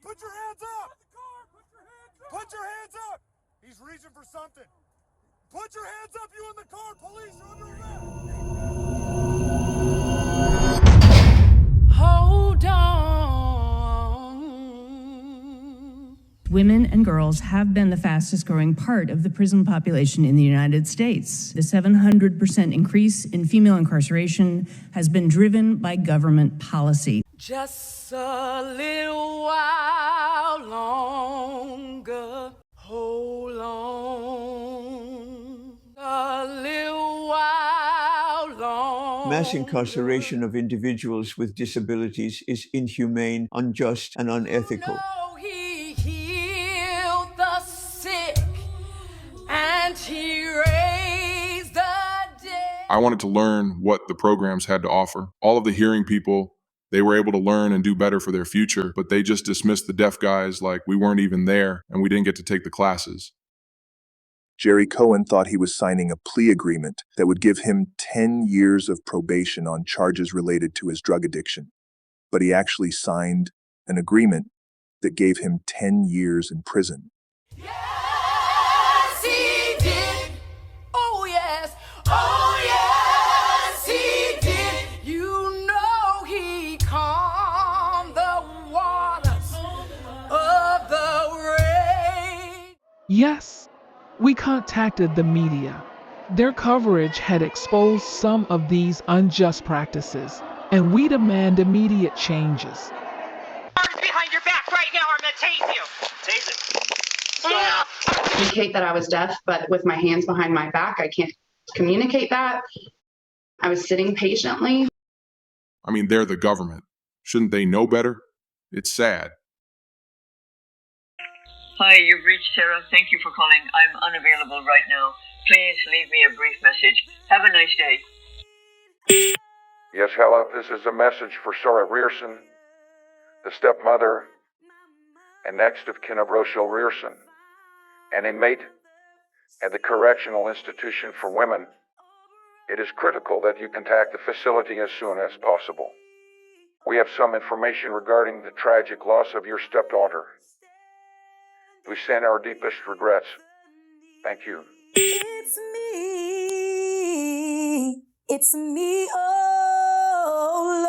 Put your hands up! Put your hands up! He's reaching for something. Put your hands up, you in the car! Police are under arrest! Hold on. Women and girls have been the fastest growing part of the prison population in the United States. The 700% increase in female incarceration has been driven by government policy. Just a little while longer. Hold on. A little while longer. Mass incarceration of individuals with disabilities is inhumane, unjust, and unethical. He healed the sick and he raised the dead. I wanted to learn what the programs had to offer. All of the hearing people, they were able to learn and do better for their future, but they just dismissed the deaf guys like we weren't even there and we didn't get to take the classes. Jerry Cohen thought he was signing a plea agreement that would give him 10 years of probation on charges related to his drug addiction. But he actually signed an agreement that gave him 10 years in prison. Yes, he did. Oh, yes. Oh, yes, he did. You know he calmed the waters of the rain. Yes, we contacted the media. Their coverage had exposed some of these unjust practices, and we demand immediate changes. Arms behind your back right now, I'm gonna tase you. Tase it. Stop. Communicate that I was deaf, but with my hands behind my back, I can't communicate that. I was sitting patiently. I mean, they're the government. Shouldn't they know better? It's sad. Hi, you've reached Sarah. Thank you for calling. I'm unavailable right now. Please leave me a brief message. Have a nice day. Yes, hello. This is a message for Sarah Rearson, the stepmother and next of kin of Rochelle Rearson, an inmate at the Correctional Institution for Women. It is critical that you contact the facility as soon as possible. We have some information regarding the tragic loss of your stepdaughter. We send our deepest regrets. Thank you. It's me, oh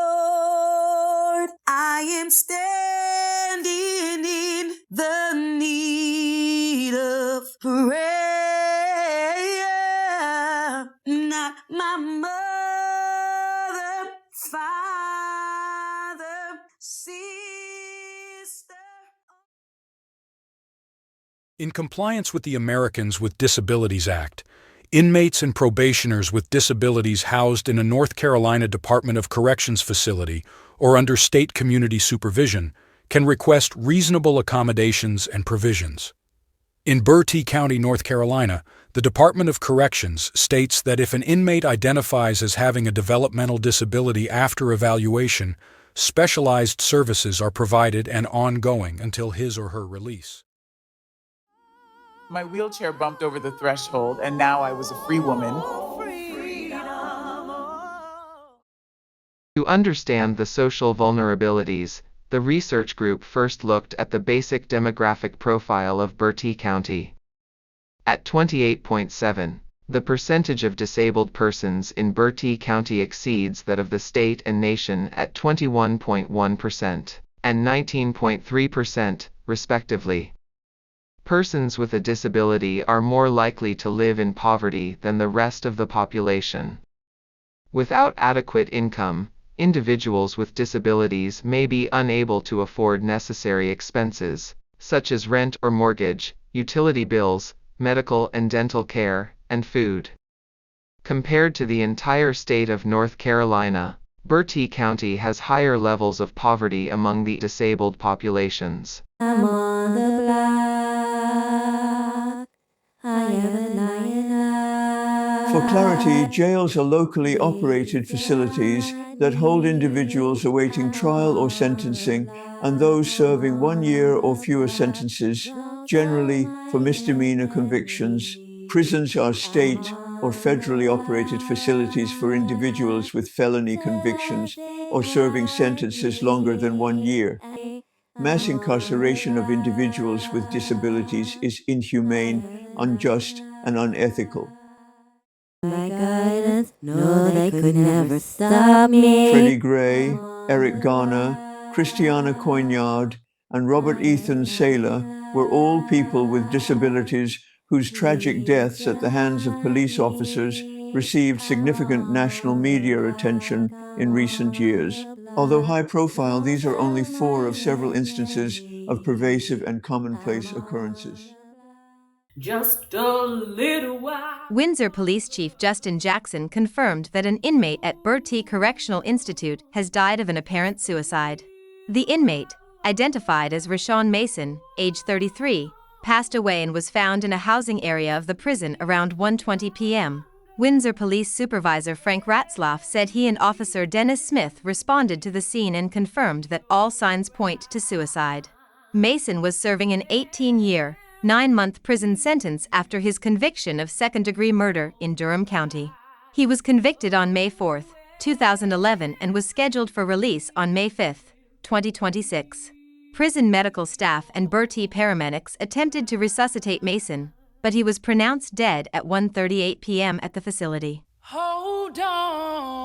Lord. I am standing in the need of prayer. Not my mother, father, sister. In compliance with the Americans with Disabilities Act, inmates and probationers with disabilities housed in a North Carolina Department of Corrections facility or under state community supervision can request reasonable accommodations and provisions. In Bertie County, North Carolina, the Department of Corrections states that if an inmate identifies as having a developmental disability after evaluation, specialized services are provided and ongoing until his or her release. My wheelchair bumped over the threshold, and now I was a free woman. To understand the social vulnerabilities, the research group first looked at the basic demographic profile of Bertie County. At 28.7, the percentage of disabled persons in Bertie County exceeds that of the state and nation at 21.1% and 19.3%, respectively. Persons with a disability are more likely to live in poverty than the rest of the population. Without adequate income, individuals with disabilities may be unable to afford necessary expenses, such as rent or mortgage, utility bills, medical and dental care, and food. Compared to the entire state of North Carolina, Bertie County has higher levels of poverty among the disabled populations. I'm on the block. I am an iron. For clarity, jails are locally operated facilities that hold individuals awaiting trial or sentencing and those serving 1 year or fewer sentences, generally for misdemeanor convictions. Prisons are state or federally operated facilities for individuals with felony convictions or serving sentences longer than 1 year. Mass incarceration of individuals with disabilities is inhumane, unjust, and unethical. My guidance, no, they could never stop me. Freddie Gray, Eric Garner, Christiana Coignard, and Robert Ethan Saylor were all people with disabilities whose tragic deaths at the hands of police officers received significant national media attention in recent years. Although high profile, these are only 4 of several instances of pervasive and commonplace occurrences. Just a little while. Windsor Police Chief Justin Jackson confirmed that an inmate at Bertie Correctional Institute has died of an apparent suicide. The inmate, identified as Rashawn Mason, age 33, passed away and was found in a housing area of the prison around 1:20 p.m. Windsor Police Supervisor Frank Ratzlaff said he and Officer Dennis Smith responded to the scene and confirmed that all signs point to suicide. Mason was serving an 18-year, 9-month prison sentence after his conviction of second-degree murder in Durham County. He was convicted on May 4, 2011 and was scheduled for release on May 5, 2026. Prison medical staff and Bertie paramedics attempted to resuscitate Mason, but he was pronounced dead at 1:38 p.m. at the facility. Hold on.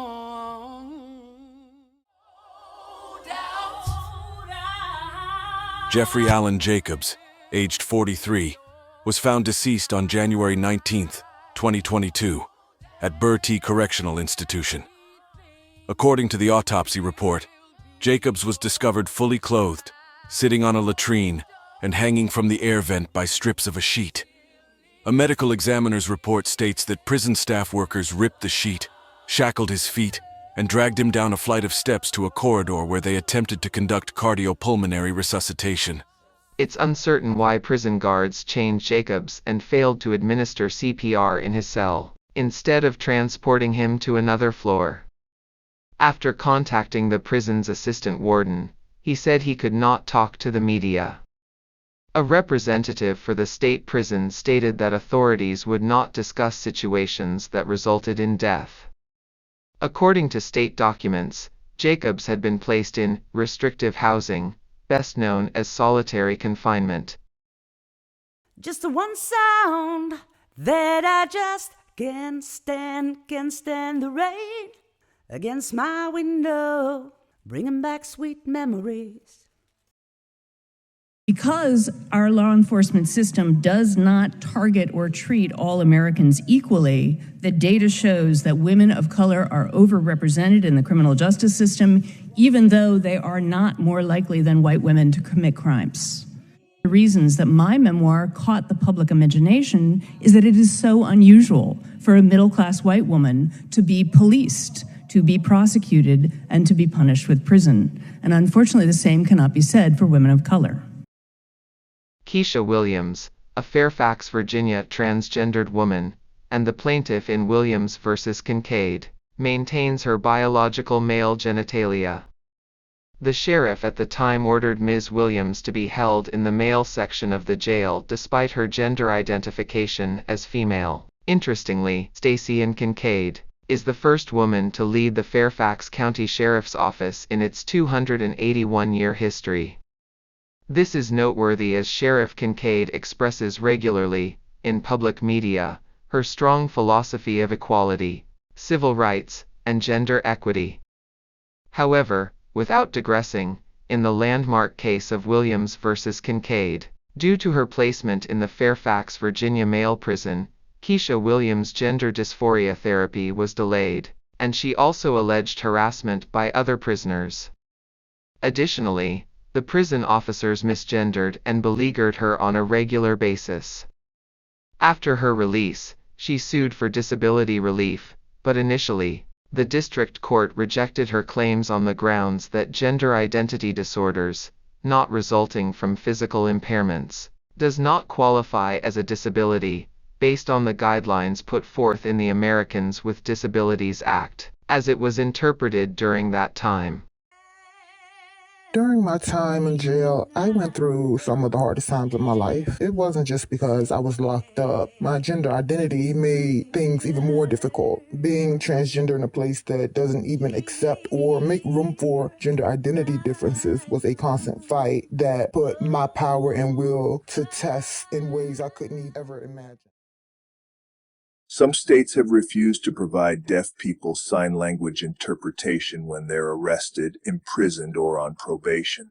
Jeffrey Allen Jacobs, aged 43, was found deceased on January 19, 2022, at Bertie Correctional Institution. According to the autopsy report, Jacobs was discovered fully clothed, sitting on a latrine, and hanging from the air vent by strips of a sheet. A medical examiner's report states that prison staff workers ripped the sheet, shackled his feet, and dragged him down a flight of steps to a corridor where they attempted to conduct cardiopulmonary resuscitation. It's uncertain why prison guards chained Jacobs and failed to administer CPR in his cell, instead of transporting him to another floor. After contacting the prison's assistant warden, he said he could not talk to the media. A representative for the state prison stated that authorities would not discuss situations that resulted in death. According to state documents, Jacobs had been placed in restrictive housing, best known as solitary confinement. Just the one sound that I just can't stand the rain against my window, bringing back sweet memories. Because our law enforcement system does not target or treat all Americans equally, the data shows that women of color are overrepresented in the criminal justice system, even though they are not more likely than white women to commit crimes. The reasons that my memoir caught the public imagination is that it is so unusual for a middle-class white woman to be policed, to be prosecuted, and to be punished with prison. And unfortunately, the same cannot be said for women of color. Keisha Williams, a Fairfax, Virginia transgendered woman, and the plaintiff in Williams v. Kincaid, maintains her biological male genitalia. The sheriff at the time ordered Ms. Williams to be held in the male section of the jail despite her gender identification as female. Interestingly, Stacey Ann Kincaid is the first woman to lead the Fairfax County Sheriff's Office in its 281-year history. This is noteworthy as Sheriff Kincaid expresses regularly, in public media, her strong philosophy of equality, civil rights, and gender equity. However, without digressing, in the landmark case of Williams v. Kincaid, due to her placement in the Fairfax, Virginia male prison, Keisha Williams' gender dysphoria therapy was delayed, and she also alleged harassment by other prisoners. Additionally, the prison officers misgendered and beleaguered her on a regular basis. After her release, she sued for disability relief, but initially, the district court rejected her claims on the grounds that gender identity disorders, not resulting from physical impairments, does not qualify as a disability, based on the guidelines put forth in the Americans with Disabilities Act, as it was interpreted during that time. During my time in jail, I went through some of the hardest times of my life. It wasn't just because I was locked up. My gender identity made things even more difficult. Being transgender in a place that doesn't even accept or make room for gender identity differences was a constant fight that put my power and will to test in ways I couldn't ever imagine. Some states have refused to provide deaf people sign language interpretation when they're arrested, imprisoned, or on probation.